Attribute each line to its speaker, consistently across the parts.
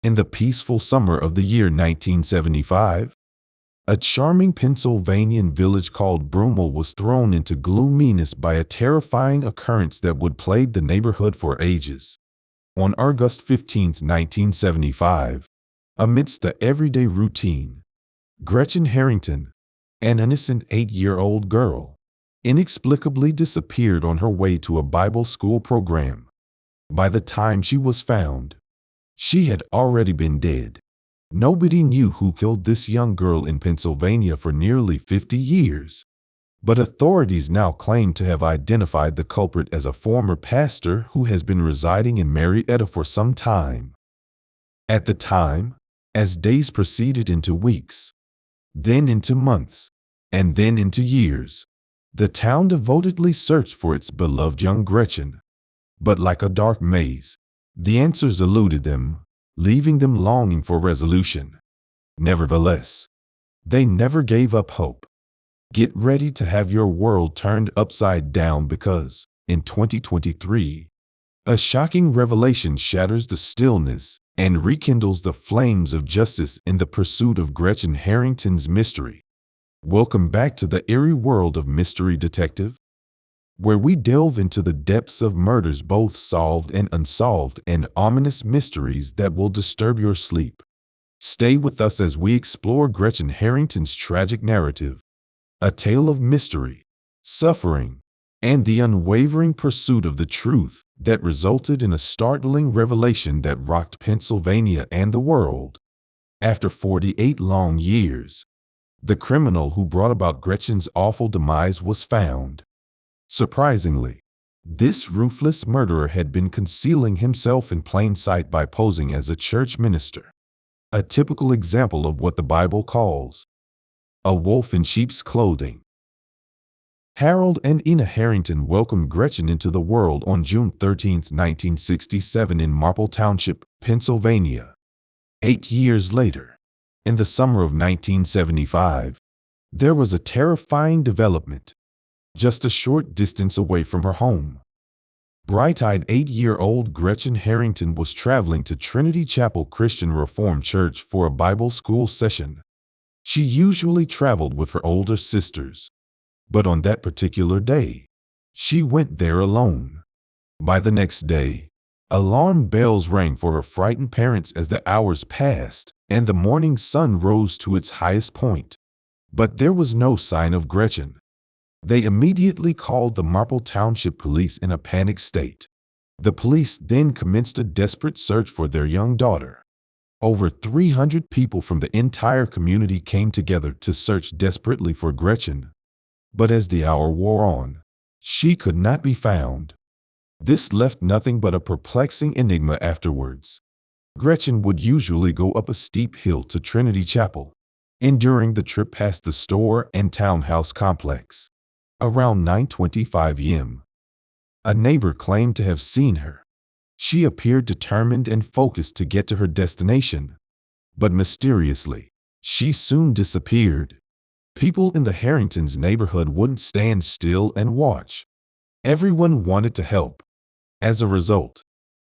Speaker 1: In the peaceful summer of the year 1975, a charming Pennsylvanian village called Broomall was thrown into gloominess by a terrifying occurrence that would plague the neighborhood for ages. On August 15, 1975, amidst the everyday routine, Gretchen Harrington, an innocent 8-year-old girl, inexplicably disappeared on her way to a Bible school program. By the time she was found, she had already been dead. Nobody knew who killed this young girl in Pennsylvania for nearly 50 years, but authorities now claim to have identified the culprit as a former pastor who has been residing in Marietta for some time. At the time, as days proceeded into weeks, then into months, and then into years, the town devotedly searched for its beloved young Gretchen. But like a dark maze, the answers eluded them, leaving them longing for resolution. Nevertheless, they never gave up hope. Get ready to have your world turned upside down because, in 2023, a shocking revelation shatters the stillness and rekindles the flames of justice in the pursuit of Gretchen Harrington's mystery. Welcome back to the eerie world of Mystery Detective, where we delve into the depths of murders both solved and unsolved and ominous mysteries that will disturb your sleep. Stay with us as we explore Gretchen Harrington's tragic narrative, a tale of mystery, suffering, and the unwavering pursuit of the truth that resulted in a startling revelation that rocked Pennsylvania and the world. After 48 long years, the criminal who brought about Gretchen's awful demise was found. Surprisingly, this ruthless murderer had been concealing himself in plain sight by posing as a church minister, a typical example of what the Bible calls a wolf in sheep's clothing. Harold and Ina Harrington welcomed Gretchen into the world on June 13, 1967 in Marple Township, Pennsylvania. 8 years later, in the summer of 1975, there was a terrifying development, just a short distance away from her home. Bright-eyed 8-year-old Gretchen Harrington was traveling to Trinity Chapel Christian Reformed Church for a Bible school session. She usually traveled with her older sisters, but on that particular day, she went there alone. By the next day, alarm bells rang for her frightened parents as the hours passed and the morning sun rose to its highest point. But there was no sign of Gretchen. They immediately called the Marple Township Police in a panicked state. The police then commenced a desperate search for their young daughter. Over 300 people from the entire community came together to search desperately for Gretchen. But as the hour wore on, she could not be found. This left nothing but a perplexing enigma afterwards. Gretchen would usually go up a steep hill to Trinity Chapel, enduring the trip past the store and townhouse complex. Around 9:25 a.m., a neighbor claimed to have seen her. She appeared determined and focused to get to her destination, but mysteriously, she soon disappeared. People in the Harringtons' neighborhood wouldn't stand still and watch. Everyone wanted to help. As a result,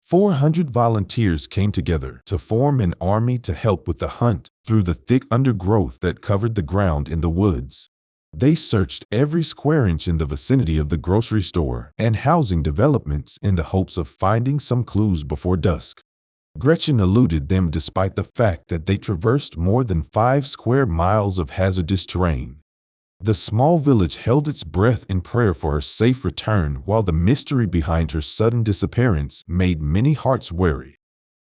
Speaker 1: 400 volunteers came together to form an army to help with the hunt through the thick undergrowth that covered the ground in the woods. They searched every square inch in the vicinity of the grocery store and housing developments in the hopes of finding some clues before dusk. Gretchen eluded them despite the fact that they traversed more than 5 square miles of hazardous terrain. The small village held its breath in prayer for her safe return, while the mystery behind her sudden disappearance made many hearts wary.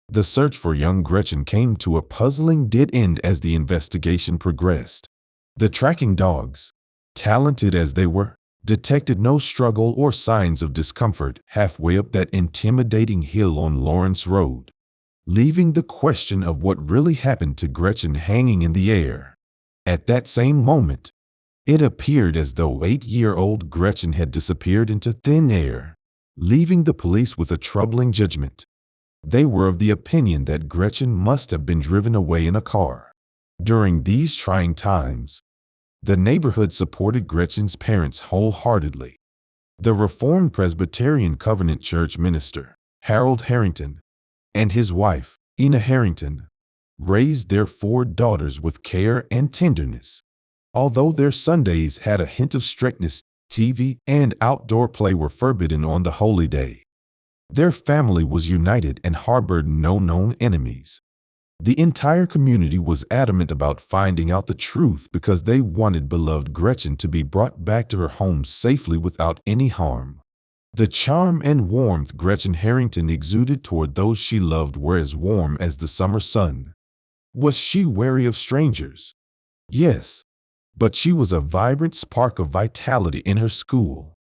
Speaker 1: The search for young Gretchen came to a puzzling dead end as the investigation progressed. The tracking dogs, talented as they were, detected no struggle or signs of discomfort halfway up that intimidating hill on Lawrence Road, leaving the question of what really happened to Gretchen hanging in the air. At that same moment, it appeared as though 8-year-old Gretchen had disappeared into thin air, leaving the police with a troubling judgment. They were of the opinion that Gretchen must have been driven away in a car. During these trying times, the neighborhood supported Gretchen's parents wholeheartedly. The Reformed Presbyterian Covenant Church minister, Harold Harrington, and his wife, Harrington, raised their 4 daughters with care and tenderness. Although their Sundays had a hint of strictness, TV and outdoor play were forbidden on the holy day. Their family was united and harbored no known enemies. The entire community was adamant about finding out the truth because they wanted beloved Gretchen to be brought back to her home safely without any harm. The charm and warmth Gretchen Harrington exuded toward those she loved were as warm as the summer sun. Was she wary of strangers? Yes, but she was a vibrant spark of vitality in her school,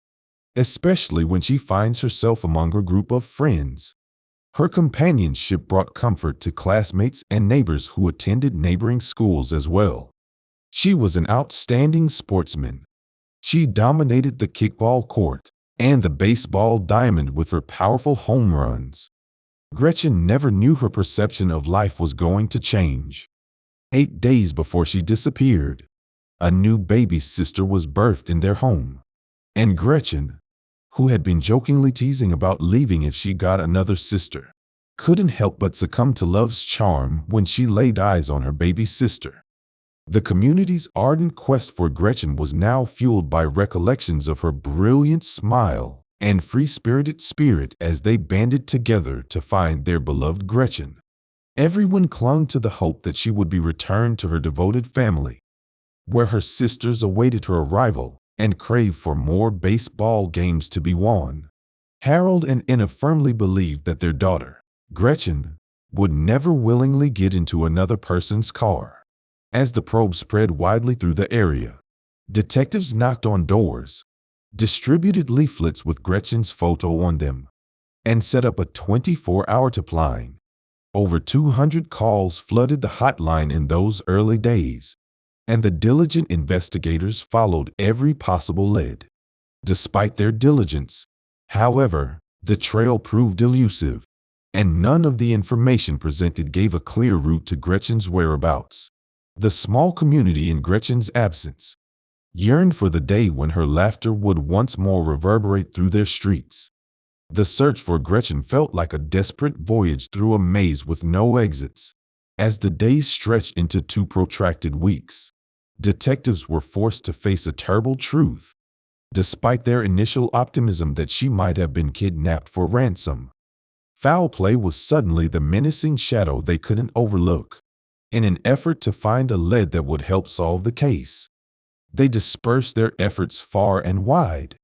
Speaker 1: especially when she finds herself among her group of friends. Her companionship brought comfort to classmates and neighbors who attended neighboring schools as well. She was an outstanding sportsman. She dominated the kickball court and the baseball diamond with her powerful home runs. Gretchen never knew her perception of life was going to change. 8 days before she disappeared, a new baby sister was birthed in their home. And Gretchen, who had been jokingly teasing about leaving if she got another sister, couldn't help but succumb to love's charm when she laid eyes on her baby sister. The community's ardent quest for Gretchen was now fueled by recollections of her brilliant smile and free-spirited spirit as they banded together to find their beloved Gretchen. Everyone clung to the hope that she would be returned to her devoted family, where her sisters awaited her arrival and craved for more baseball games to be won. Harold and Enna firmly believed that their daughter, Gretchen, would never willingly get into another person's car. As the probe spread widely through the area, detectives knocked on doors, distributed leaflets with Gretchen's photo on them, and set up a 24-hour tip-line. Over 200 calls flooded the hotline in those early days, and the diligent investigators followed every possible lead. Despite their diligence, however, the trail proved elusive, and none of the information presented gave a clear route to Gretchen's whereabouts. The small community in Gretchen's absence yearned for the day when her laughter would once more reverberate through their streets. The search for Gretchen felt like a desperate voyage through a maze with no exits. As the days stretched into 2 protracted weeks, detectives were forced to face a terrible truth. Despite their initial optimism that she might have been kidnapped for ransom, foul play was suddenly the menacing shadow they couldn't overlook. In an effort to find a lead that would help solve the case, they dispersed their efforts far and wide,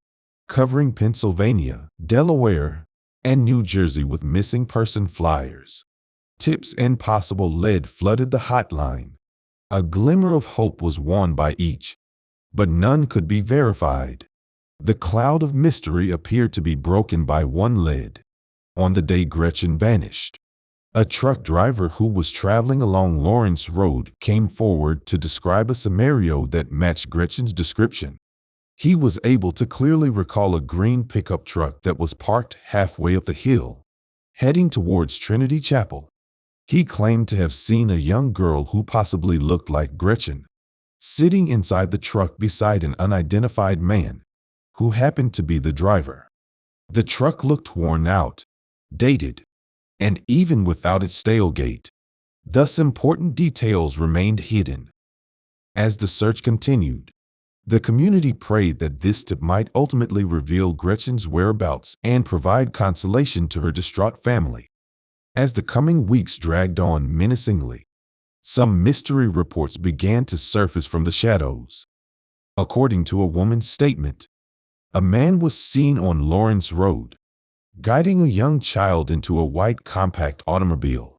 Speaker 1: covering Pennsylvania, Delaware, and New Jersey with missing person flyers. Tips and possible lead flooded the hotline. A glimmer of hope was won by each, but none could be verified. The cloud of mystery appeared to be broken by one lead. On the day Gretchen vanished, a truck driver who was traveling along Lawrence Road came forward to describe a scenario that matched Gretchen's description. He was able to clearly recall a green pickup truck that was parked halfway up the hill, heading towards Trinity Chapel. He claimed to have seen a young girl who possibly looked like Gretchen, sitting inside the truck beside an unidentified man, who happened to be the driver. The truck looked worn out, dated, and even without its tailgate, thus important details remained hidden. As the search continued, the community prayed that this tip might ultimately reveal Gretchen's whereabouts and provide consolation to her distraught family. As the coming weeks dragged on menacingly, some mystery reports began to surface from the shadows. According to a woman's statement, a man was seen on Lawrence Road, guiding a young child into a white compact automobile.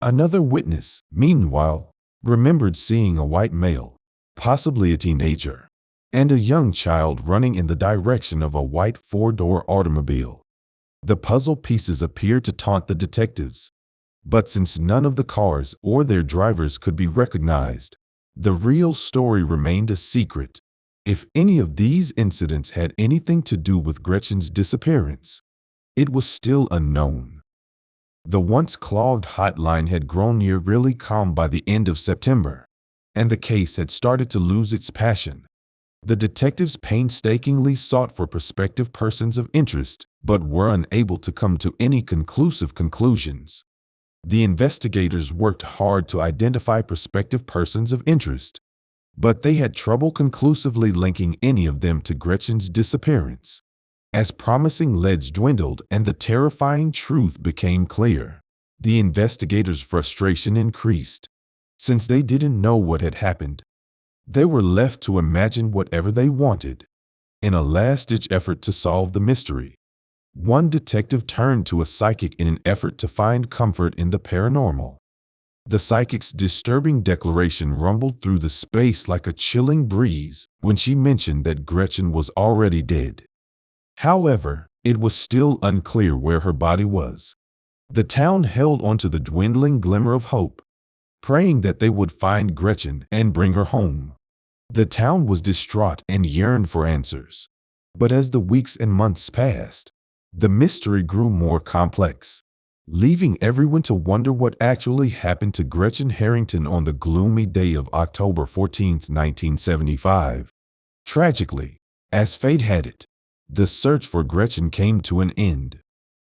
Speaker 1: Another witness, meanwhile, remembered seeing a white male, possibly a teenager, and a young child running in the direction of a white 4-door automobile. The puzzle pieces appeared to taunt the detectives, but since none of the cars or their drivers could be recognized, the real story remained a secret. If any of these incidents had anything to do with Gretchen's disappearance, it was still unknown. The once clogged hotline had grown eerily calm by the end of September, and the case had started to lose its passion. The detectives painstakingly sought for prospective persons of interest, but were unable to come to any conclusive conclusions. The investigators worked hard to identify prospective persons of interest, but they had trouble conclusively linking any of them to Gretchen's disappearance. As promising leads dwindled and the terrifying truth became clear, the investigators' frustration increased. Since they didn't know what had happened, they were left to imagine whatever they wanted. In a last-ditch effort to solve the mystery, one detective turned to a psychic in an effort to find comfort in the paranormal. The psychic's disturbing declaration rumbled through the space like a chilling breeze when she mentioned that Gretchen was already dead. However, it was still unclear where her body was. The town held onto the dwindling glimmer of hope, praying that they would find Gretchen and bring her home. The town was distraught and yearned for answers. But as the weeks and months passed, the mystery grew more complex, leaving everyone to wonder what actually happened to Gretchen Harrington on the gloomy day of October 14, 1975. Tragically, as fate had it, the search for Gretchen came to an end.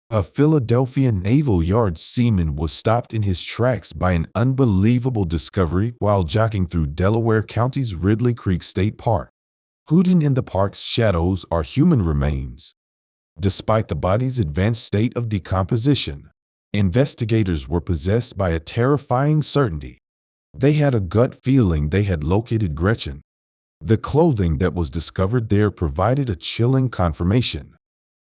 Speaker 1: A Philadelphia Naval Yard seaman was stopped in his tracks by an unbelievable discovery while jogging through Delaware County's Ridley Creek State Park. Hidden in the park's shadows are human remains. Despite the body's advanced state of decomposition, investigators were possessed by a terrifying certainty. They had a gut feeling they had located Gretchen. The clothing that was discovered there provided a chilling confirmation,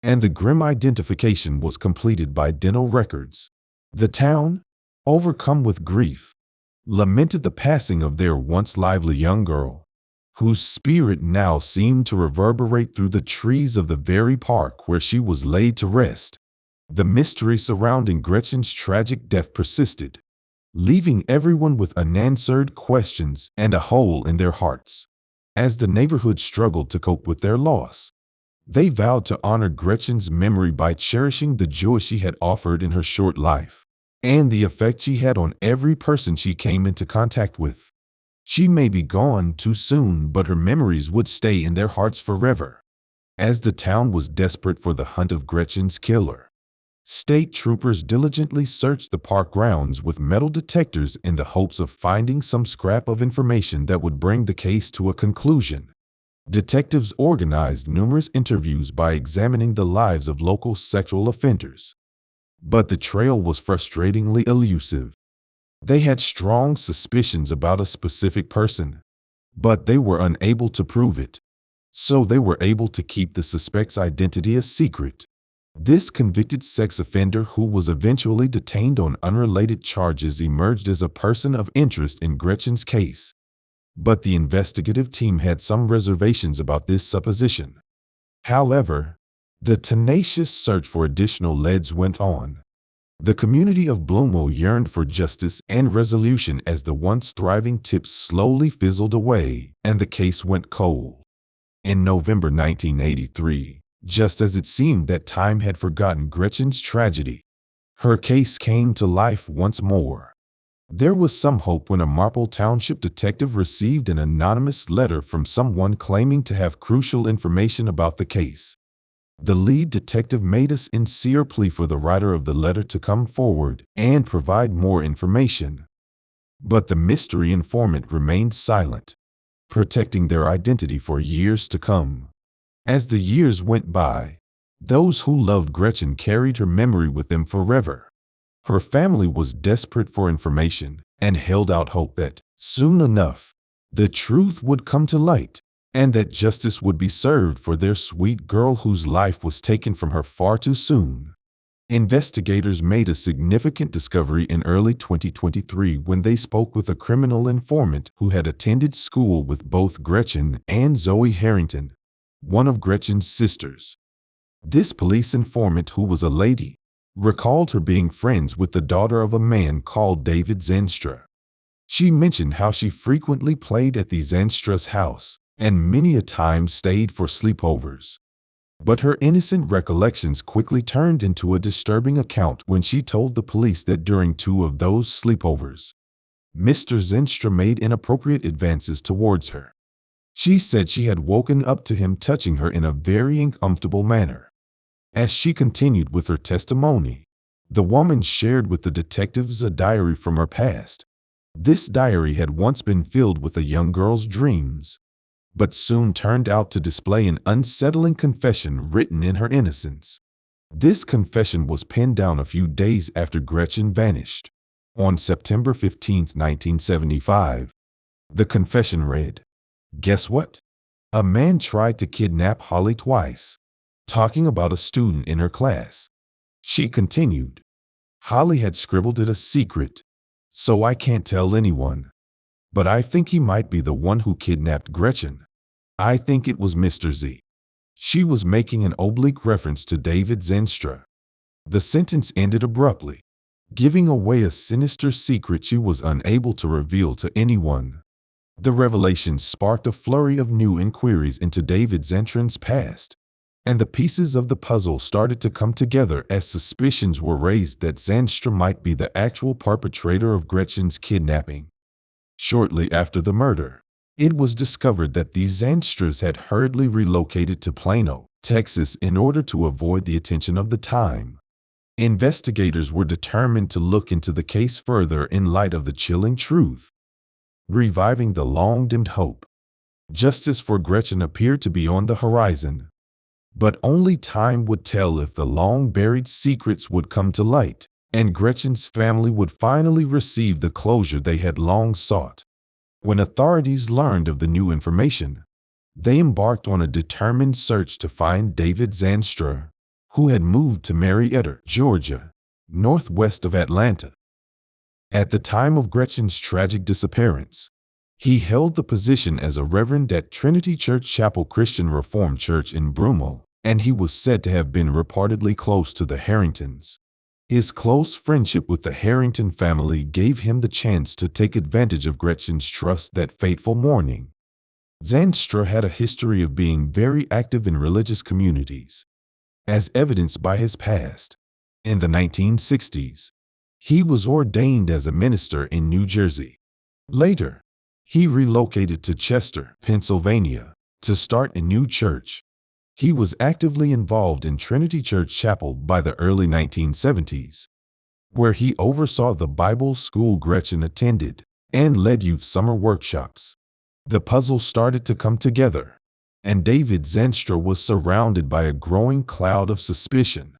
Speaker 1: and the grim identification was completed by dental records. The town, overcome with grief, lamented the passing of their once lively young girl, whose spirit now seemed to reverberate through the trees of the very park where she was laid to rest. The mystery surrounding Gretchen's tragic death persisted, leaving everyone with unanswered questions and a hole in their hearts. As the neighborhood struggled to cope with their loss, they vowed to honor Gretchen's memory by cherishing the joy she had offered in her short life, and the effect she had on every person she came into contact with. She may be gone too soon, but her memories would stay in their hearts forever. As the town was desperate for the hunt of Gretchen's killer, state troopers diligently searched the park grounds with metal detectors in the hopes of finding some scrap of information that would bring the case to a conclusion. Detectives organized numerous interviews by examining the lives of local sexual offenders, but the trail was frustratingly elusive. They had strong suspicions about a specific person, but they were unable to prove it, so they were able to keep the suspect's identity a secret. This convicted sex offender, who was eventually detained on unrelated charges, emerged as a person of interest in Gretchen's case. But the investigative team had some reservations about this supposition. However, the tenacious search for additional leads went on. The community of Broomall yearned for justice and resolution as the once thriving tips slowly fizzled away and the case went cold. In November 1983, just as it seemed that time had forgotten Gretchen's tragedy, her case came to life once more. There was some hope when a Marple Township detective received an anonymous letter from someone claiming to have crucial information about the case. The lead detective made a sincere plea for the writer of the letter to come forward and provide more information. But the mystery informant remained silent, protecting their identity for years to come. As the years went by, those who loved Gretchen carried her memory with them forever. Her family was desperate for information and held out hope that, soon enough, the truth would come to light, and that justice would be served for their sweet girl whose life was taken from her far too soon. Investigators made a significant discovery in early 2023 when they spoke with a criminal informant who had attended school with both Gretchen and Zoe Harrington, one of Gretchen's sisters. This police informant, who was a lady, recalled her being friends with the daughter of a man called David Zandstra. She mentioned how she frequently played at the Zandstra's house and many a time stayed for sleepovers. But her innocent recollections quickly turned into a disturbing account when she told the police that during two of those sleepovers, Mr. Zandstra made inappropriate advances towards her. She said she had woken up to him touching her in a very uncomfortable manner. As she continued with her testimony, The woman shared with the detectives a diary from her past. This diary had once been filled with a young girl's dreams, but soon turned out to display an unsettling confession written in her innocence. This confession was penned down a few days after Gretchen vanished. On September 15, 1975, the confession read, "Guess what? A man tried to kidnap Holly twice," talking about a student in her class. She continued, "Holly had scribbled it a secret, so I can't tell anyone. But I think he might be the one who kidnapped Gretchen. I think it was Mr. Z." She was making an oblique reference to David Zandstra. The sentence ended abruptly, giving away a sinister secret she was unable to reveal to anyone. The revelation sparked a flurry of new inquiries into David Zandstra's past, and the pieces of the puzzle started to come together as suspicions were raised that Zandstra might be the actual perpetrator of Gretchen's kidnapping. Shortly after the murder, it was discovered that the Zandstras had hurriedly relocated to Plano, Texas in order to avoid the attention of the time. Investigators were determined to look into the case further in light of the chilling truth, reviving the long-dimmed hope. Justice for Gretchen appeared to be on the horizon, but only time would tell if the long-buried secrets would come to light, and Gretchen's family would finally receive the closure they had long sought. When authorities learned of the new information, they embarked on a determined search to find David Zandstra, who had moved to Marietta, Georgia, northwest of Atlanta. At the time of Gretchen's tragic disappearance, he held the position as a reverend at Trinity Church Chapel Christian Reformed Church in Broomall, and he was said to have been reportedly close to the Harringtons. His close friendship with the Harrington family gave him the chance to take advantage of Gretchen's trust that fateful morning. Zandstra had a history of being very active in religious communities, as evidenced by his past. In the 1960s, he was ordained as a minister in New Jersey. Later, he relocated to Chester, Pennsylvania, to start a new church. He was actively involved in Trinity Church Chapel by the early 1970s, where he oversaw the Bible school Gretchen attended and led youth summer workshops. The puzzle started to come together, and David Zandstra was surrounded by a growing cloud of suspicion.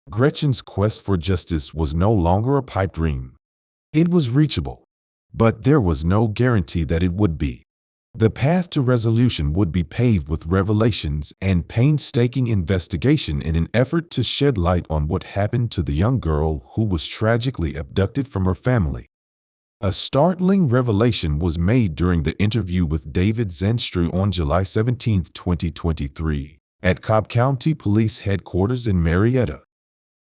Speaker 1: Gretchen's quest for justice was no longer a pipe dream. It was reachable, but there was no guarantee that it would be. The path to resolution would be paved with revelations and painstaking investigation in an effort to shed light on what happened to the young girl who was tragically abducted from her family. A startling revelation was made during the interview with David Zandstra on July 17, 2023, at Cobb County Police Headquarters in Marietta.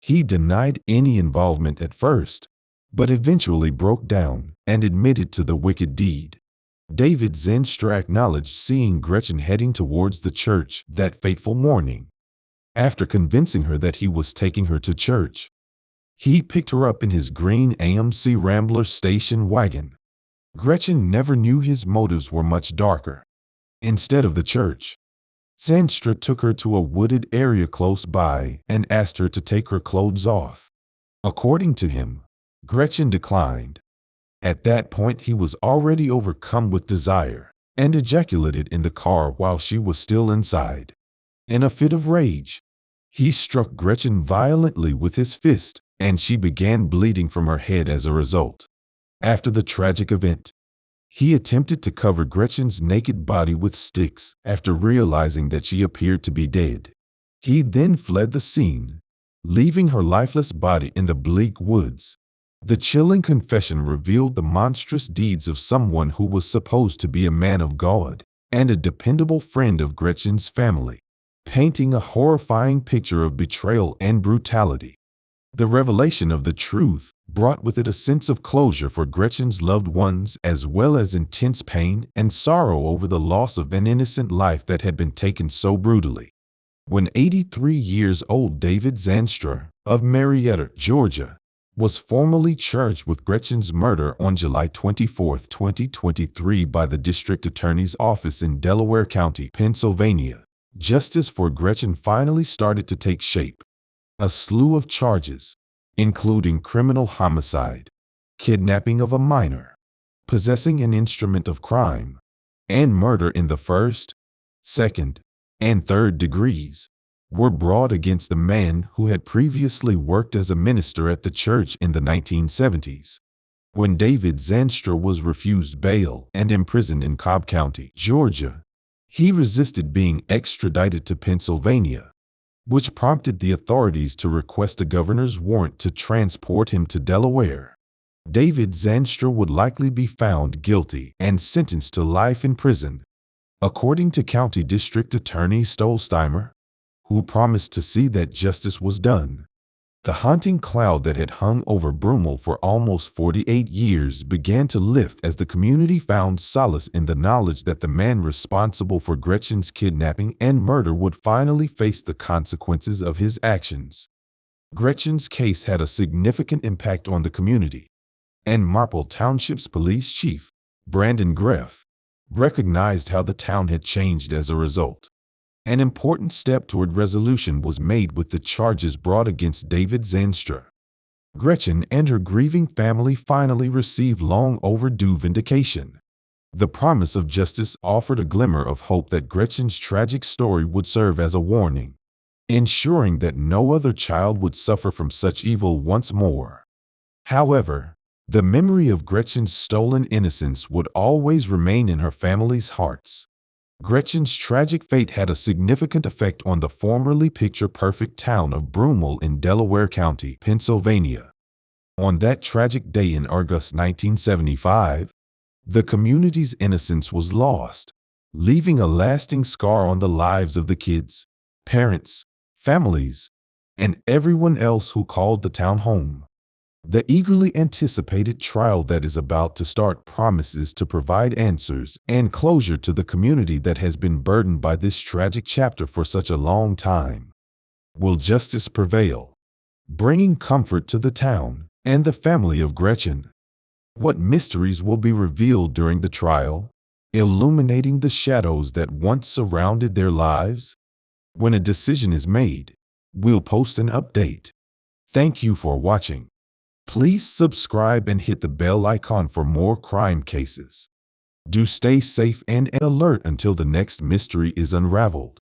Speaker 1: He denied any involvement at first, but eventually broke down and admitted to the wicked deed. David Zandstra acknowledged seeing Gretchen heading towards the church that fateful morning. After convincing her that he was taking her to church, he picked her up in his green AMC Rambler station wagon. Gretchen never knew his motives were much darker. Instead of the church, Zandstra took her to a wooded area close by and asked her to take her clothes off. According to him, Gretchen declined. At that point, he was already overcome with desire and ejaculated in the car while she was still inside. In a fit of rage, he struck Gretchen violently with his fist, and she began bleeding from her head as a result. After the tragic event, he attempted to cover Gretchen's naked body with sticks after realizing that she appeared to be dead. He then fled the scene, leaving her lifeless body in the bleak woods. The chilling confession revealed the monstrous deeds of someone who was supposed to be a man of God and a dependable friend of Gretchen's family, painting a horrifying picture of betrayal and brutality. The revelation of the truth brought with it a sense of closure for Gretchen's loved ones, as well as intense pain and sorrow over the loss of an innocent life that had been taken so brutally. When 83 years old David Zandstra of Marietta, Georgia, was formally charged with Gretchen's murder on July 24, 2023 by the District Attorney's Office in Delaware County, Pennsylvania, justice for Gretchen finally started to take shape. A slew of charges, including criminal homicide, kidnapping of a minor, possessing an instrument of crime, and murder in the first, second, and third degrees, were brought against the man who had previously worked as a minister at the church in the 1970s. When David Zandstra was refused bail and imprisoned in Cobb County, Georgia, he resisted being extradited to Pennsylvania, which prompted the authorities to request a governor's warrant to transport him to Delaware. David Zandstra would likely be found guilty and sentenced to life in prison, according to County District Attorney Stolzheimer, who promised to see that justice was done. The haunting cloud that had hung over Broomall for almost 48 years began to lift as the community found solace in the knowledge that the man responsible for Gretchen's kidnapping and murder would finally face the consequences of his actions. Gretchen's case had a significant impact on the community, and Marple Township's police chief, Brandon Greff, recognized how the town had changed as a result. An important step toward resolution was made with the charges brought against David Zandstra. Gretchen and her grieving family finally received long overdue vindication. The promise of justice offered a glimmer of hope that Gretchen's tragic story would serve as a warning, ensuring that no other child would suffer from such evil once more. However, the memory of Gretchen's stolen innocence would always remain in her family's hearts. Gretchen's tragic fate had a significant effect on the formerly picture-perfect town of Broomall in Delaware County, Pennsylvania. On that tragic day in August 1975, the community's innocence was lost, leaving a lasting scar on the lives of the kids, parents, families, and everyone else who called the town home. The eagerly anticipated trial that is about to start promises to provide answers and closure to the community that has been burdened by this tragic chapter for such a long time. Will justice prevail, bringing comfort to the town and the family of Gretchen? What mysteries will be revealed during the trial, illuminating the shadows that once surrounded their lives? When a decision is made, we'll post an update. Thank you for watching. Please subscribe and hit the bell icon for more crime cases. Do stay safe and alert until the next mystery is unraveled.